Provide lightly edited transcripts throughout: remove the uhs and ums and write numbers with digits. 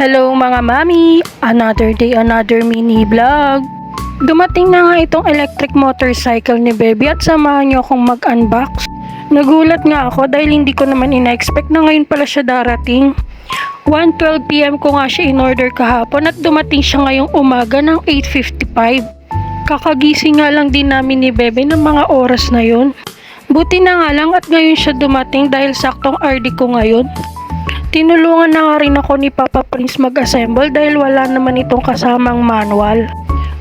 Hello mga mami! Another day, another mini vlog. Dumating na nga itong electric motorcycle ni Baby at samahan niyo akong mag-unbox. Nagulat nga ako dahil hindi ko naman ina-expect na ngayon pala siya darating. 1:12 PM ko nga siya in-order kahapon at dumating siya ngayong umaga ng 8:55. Kakagising nga lang din namin ni Baby ng mga oras na yun. Buti na nga lang at ngayon siya dumating dahil saktong RD ko ngayon. Tinulungan na nga rin ako ni Papa Prince mag-assemble dahil wala naman itong kasamang manual.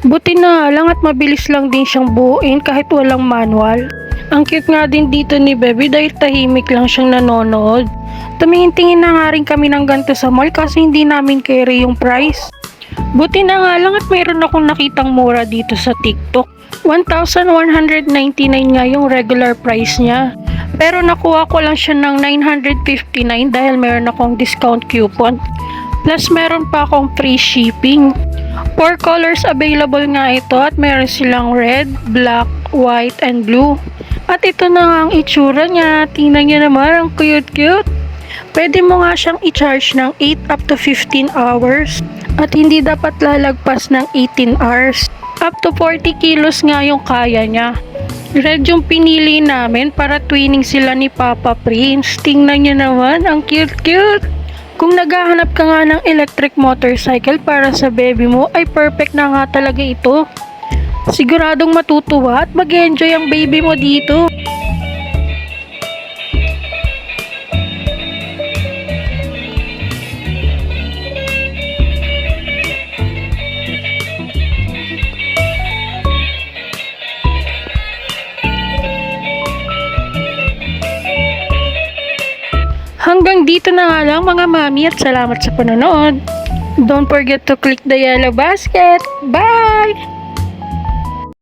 Buti na nga lang at mabilis lang din siyang buuin kahit walang manual. Ang cute nga din dito ni Baby dahil tahimik lang siyang nanonood. Tumingin-tingin na nga rin kami ng ganito sa mall kasi hindi namin carry yung price. Buti na nga lang at mayroon akong nakitang mura dito sa TikTok. 1,199 nga yung regular price niya. Pero nakuha ko lang siya ng 959 dahil meron akong discount coupon. Plus meron pa akong free shipping. 4 colors available nga ito at meron silang red, black, white, and blue. At ito na nga ang itsura niya. Tingnan niyo naman, ang cute-cute. Pwede mo nga siyang i-charge ng 8 up to 15 hours. At hindi dapat lalagpas ng 18 hours. Up to 40 kilos nga yung kaya niya. Red yung pinili namin para twinning sila ni Papa Prince. Tingnan niyo naman, ang cute-cute. Kung naghahanap ka nga ng electric motorcycle para sa baby mo, ay perfect na nga talaga ito. Siguradong matutuwa at mag-enjoy ang baby mo dito. Hanggang dito na nga lang mga mami at salamat sa panonood. Don't forget to click the yellow basket. Bye!